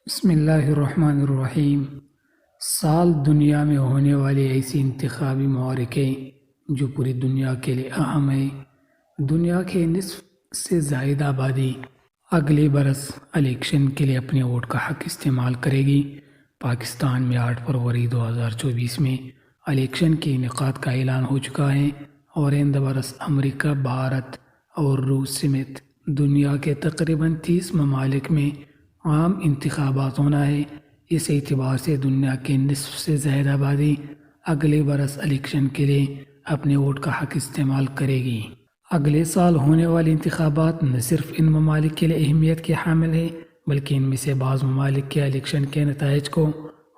بسم اللہ الرحمن الرحیم۔ سال دنیا میں ہونے والے ایسی انتخابی معرکے جو پوری دنیا کے لیے اہم ہے۔ دنیا کے نصف سے زائد آبادی اگلے برس الیکشن کے لیے اپنے ووٹ کا حق استعمال کرے گی۔ پاکستان میں 8 فروری 2024 میں الیکشن کے انعقاد کا اعلان ہو چکا ہے اور آئندہ برس امریکہ، بھارت اور روس سمیت دنیا کے تقریباً 30 ممالک میں عام انتخابات ہونا ہے۔ اس اعتبار سے دنیا کے نصف سے زائد آبادی اگلے برس الیکشن کے لیے اپنے ووٹ کا حق استعمال کرے گی۔ اگلے سال ہونے والے انتخابات نہ صرف ان ممالک کے لیے اہمیت کے حامل ہیں بلکہ ان میں سے بعض ممالک کے الیکشن کے نتائج کو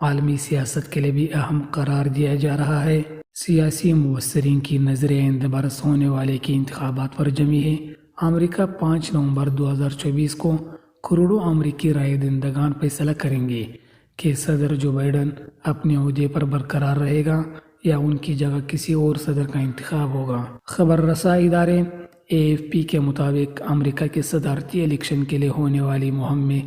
عالمی سیاست کے لیے بھی اہم قرار دیا جا رہا ہے۔ سیاسی مبصرین کی نظریں آئندہ برس ہونے والے کے انتخابات پر جمی ہے۔ امریکہ 5 نومبر 2024 کو کروڑوں امریکی رائے دہندگان فیصلہ کریں گے کہ صدر جو بائیڈن اپنے عہدے پر برقرار رہے گا یا ان کی جگہ کسی اور صدر کا انتخاب ہوگا۔ خبر رساں ادارے AFP کے مطابق امریکہ کے صدارتی الیکشن کے لیے ہونے والی مہم میں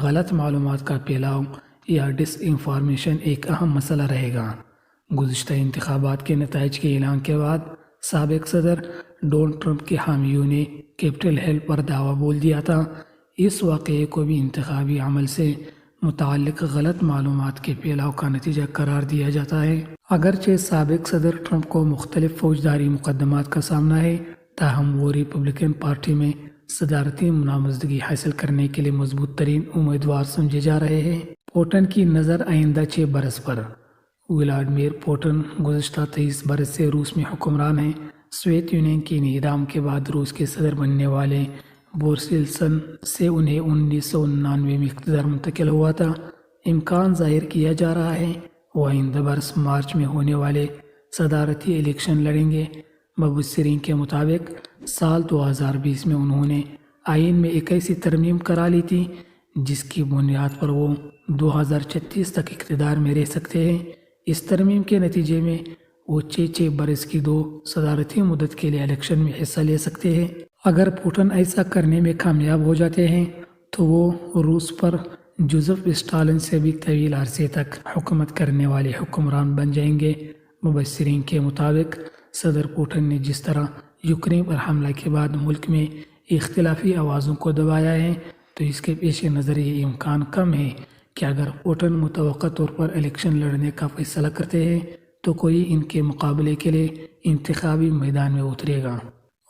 غلط معلومات کا پھیلاؤ یا ڈس انفارمیشن ایک اہم مسئلہ رہے گا۔ گزشتہ انتخابات کے نتائج کے اعلان کے بعد سابق صدر ڈونلڈ ٹرمپ کے حامیوں نے کیپٹل ہل پر دعویٰ بول دیا تھا۔ اس واقعے کو بھی انتخابی عمل سے متعلق غلط معلومات کے پھیلاؤ کا نتیجہ قرار دیا جاتا ہے۔ اگرچہ سابق صدر ٹرمپ کو مختلف فوجداری مقدمات کا سامنا ہے، تاہم وہ ریپبلکن پارٹی میں صدارتی نامزدگی حاصل کرنے کے لیے مضبوط ترین امیدوار سمجھے جا رہے ہیں۔ پوٹن کی نظر آئندہ 6 برس پر۔ ولادیمیر پوٹن گزشتہ 23 برس سے روس میں حکمران ہیں۔ سوویت یونین کے انہدام کے بعد روس کے صدر بننے والے بورس یلتسن سے انہیں 1999 میں اقتدار منتقل ہوا تھا۔ امکان ظاہر کیا جا رہا ہے وہ آئندہ برس مارچ میں ہونے والے صدارتی الیکشن لڑیں گے۔ مبصرین کے مطابق سال 2020 میں انہوں نے آئین میں ایک ایسی ترمیم کرا لی تھی جس کی بنیاد پر وہ 2036 تک اقتدار میں رہ سکتے ہیں۔ اس ترمیم کے نتیجے میں وہ 6 برس کی 2 صدارتی مدت کے لیے الیکشن میں حصہ لے سکتے ہیں۔ اگر پوٹن ایسا کرنے میں کامیاب ہو جاتے ہیں تو وہ روس پر جوزف اسٹالن سے بھی طویل عرصے تک حکومت کرنے والے حکمران بن جائیں گے۔ مبصرین کے مطابق صدر پوٹن نے جس طرح یوکرین پر حملہ کے بعد ملک میں اختلافی آوازوں کو دبایا ہے تو اس کے پیش نظر یہ امکان کم ہے کہ اگر پوٹن متوقع طور پر الیکشن لڑنے کا فیصلہ کرتے ہیں تو کوئی ان کے مقابلے کے لیے انتخابی میدان میں اترے گا۔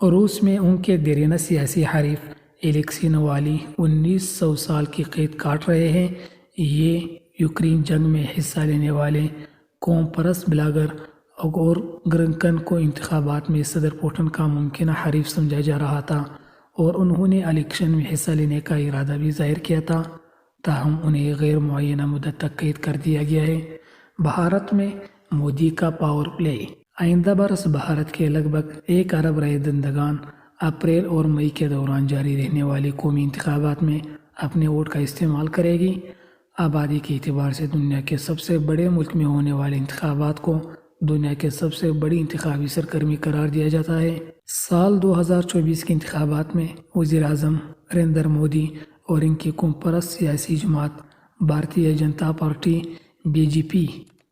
روس میں ان کے دیرینہ سیاسی حریف الیکسی نوالی 1900 سال کی قید کاٹ رہے ہیں۔ یہ یوکرین جنگ میں حصہ لینے والے قوم پرست بلاگر اگور گرنکن کو انتخابات میں صدر پوٹن کا ممکنہ حریف سمجھا جا رہا تھا اور انہوں نے الیکشن میں حصہ لینے کا ارادہ بھی ظاہر کیا تھا، تاہم انہیں غیر معینہ مدت تک قید کر دیا گیا ہے۔ بھارت میں مودی کا پاور پلے۔ آئندہ برس بھارت کے لگ بھگ 1 ارب رائے دہندگان اپریل اور مئی کے دوران جاری رہنے والے قومی انتخابات میں اپنے ووٹ کا استعمال کرے گی۔ آبادی کے اعتبار سے دنیا کے سب سے بڑے ملک میں ہونے والے انتخابات کو دنیا کے سب سے بڑی انتخابی سرگرمی قرار دیا جاتا ہے۔ سال 2024 کے انتخابات میں وزیر اعظم نریندر مودی اور ان کی قوم پرست سیاسی جماعت بھارتیہ جنتا پارٹی BJP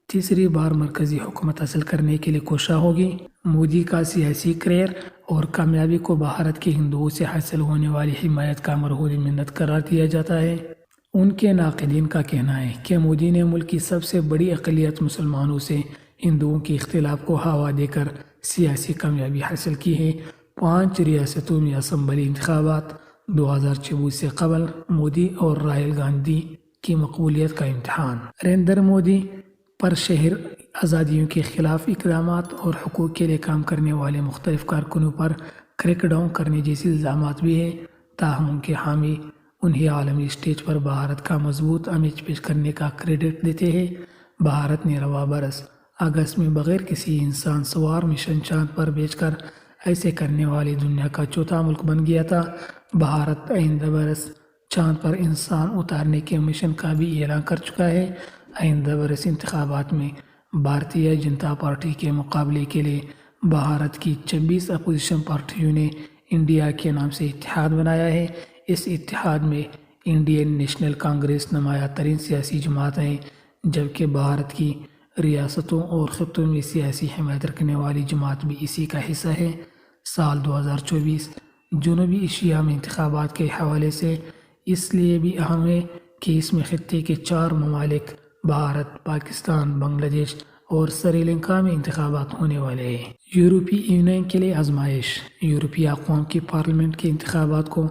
تیسری بار مرکزی حکومت حاصل کرنے کے لیے کوشاں ہوگی۔ مودی کا سیاسی کریئر اور کامیابی کو بھارت کے ہندوؤں سے حاصل ہونے والی حمایت کا مرہون منت قرار دیا جاتا ہے۔ ان کے ناقدین کا کہنا ہے کہ مودی نے ملک کی سب سے بڑی اقلیت مسلمانوں سے ہندوؤں کے اختلاف کو ہوا دے کر سیاسی کامیابی حاصل کی ہے۔ 5 ریاستوں میں اسمبلی انتخابات 2024 سے قبل مودی اور راہل گاندھی کی مقبولیت کا امتحان۔ نریندر مودی پر شہر آزادیوں کے خلاف اقدامات اور حقوق کے لیے کام کرنے والے مختلف کارکنوں پر کریک ڈاؤن کرنے جیسے الزامات بھی ہیں، تاہم ان کے حامی انہیں عالمی سٹیج پر بھارت کا مضبوط امیج پیش کرنے کا کریڈٹ دیتے ہیں۔ بھارت نے رواں برس اگست میں بغیر کسی انسان سوار مشن چاند پر بھیج کر ایسے کرنے والے دنیا کا 4تھا ملک بن گیا تھا۔ بھارت آئندہ برس چاند پر انسان اتارنے کے مشن کا بھی اعلان کر چکا ہے۔ آئندہ برس انتخابات میں بھارتیہ جنتا پارٹی کے مقابلے کے لیے بھارت کی 26 اپوزیشن پارٹیوں نے انڈیا کے نام سے اتحاد بنایا ہے۔ اس اتحاد میں انڈین نیشنل کانگریس نمایاں ترین سیاسی جماعت ہے، جبکہ بھارت کی ریاستوں اور خطوں میں سیاسی حمایت رکھنے والی جماعت بھی اسی کا حصہ ہے۔ سال 2024 جنوبی ایشیا میں انتخابات کے حوالے سے اس لیے بھی اہم ہے کہ اس میں خطے کے 4 ممالک بھارت، پاکستان، بنگلہ دیش اور سری لنکا میں انتخابات ہونے والے ہیں۔ یورپی یونین کے لیے آزمائش۔ یورپی اقوام کی پارلیمنٹ کے انتخابات کو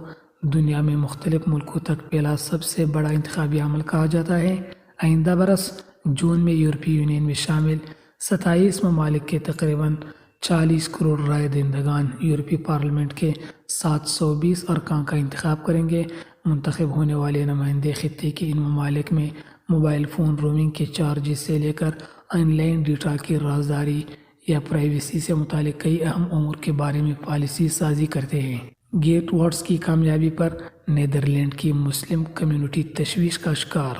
دنیا میں مختلف ملکوں تک پھیلا سب سے بڑا انتخابی عمل کہا جاتا ہے۔ آئندہ برس جون میں یورپی یونین میں شامل 27 ممالک کے تقریباً 40 کروڑ رائے دہندگان یورپی پارلیمنٹ کے 720 ارکان کا انتخاب کریں گے۔ منتخب ہونے والے نمائندے خطے کے ان ممالک میں موبائل فون رومنگ کے چارجز سے لے کر آن لائن ڈیٹا کی رازداری یا پرائیویسی سے متعلق کئی اہم امور کے بارے میں پالیسی سازی کرتے ہیں۔ گیٹ ووٹس کی کامیابی پر نیدرلینڈ کی مسلم کمیونٹی تشویش کا شکار۔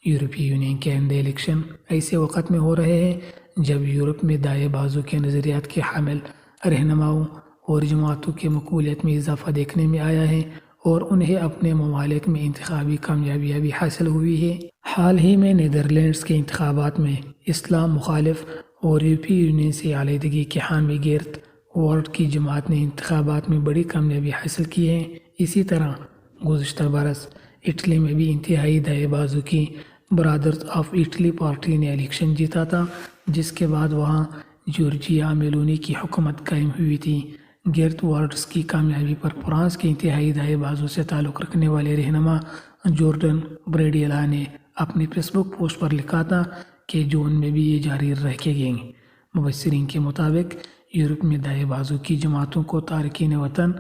یورپی یونین کے آئندہ الیکشن ایسے وقت میں ہو رہے ہیں جب یورپ میں دائیں بازو کے نظریات کے حامل رہنماؤں اور جماعتوں کی مقبولیت میں اضافہ دیکھنے میں آیا ہے اور انہیں اپنے ممالک میں انتخابی کامیابیاں بھی حاصل ہوئی ہے۔ حال ہی میں نیدرلینڈز کے انتخابات میں اسلام مخالف اور یورپی یونین سے علیحدگی کے حامی گیرت وولڈ کی جماعت نے انتخابات میں بڑی کامیابی حاصل کی ہے۔ اسی طرح گزشتہ برس اٹلی میں بھی انتہائی دائیں بازو کی برادرز آف اٹلی پارٹی نے الیکشن جیتا تھا، جس کے بعد وہاں جورجیا میلونی کی حکومت قائم ہوئی تھی۔ گیرت وولڈز کی کامیابی پر فرانس کے انتہائی دائیں بازو سے تعلق رکھنے والے رہنما جورڈن بریڈیلا نے اپنی فیس بک پوسٹ پر لکھا تھا کہ جون میں بھی یہ جاری رکھے گئے۔ مبصرین کے مطابق یورپ میں دائیں بازو کی جماعتوں کو تارکین وطن،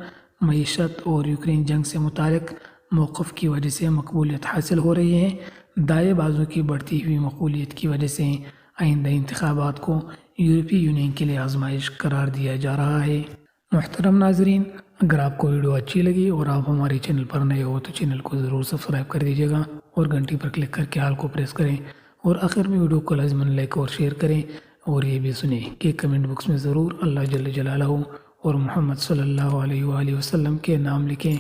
معیشت اور یوکرین جنگ سے متعلق موقف کی وجہ سے مقبولیت حاصل ہو رہی ہے۔ دائیں بازو کی بڑھتی ہوئی مقبولیت کی وجہ سے آئندہ انتخابات کو یورپی یونین کے لیے آزمائش قرار دیا جا رہا ہے۔ محترم ناظرین، اگر آپ کو ویڈیو اچھی لگی اور آپ ہمارے چینل پر نئے ہو تو چینل کو ضرور سبسکرائب کر دیجیے گا اور گھنٹی پر کلک کر کے آل کو پریس کریں، اور آخر میں ویڈیو کو لازماً لائک اور شیئر کریں، اور یہ بھی سنیں کہ کمنٹ باکس میں ضرور اللہ جل جلالہ اور محمد صلی اللہ علیہ وآلہ وسلم کے نام لکھیں۔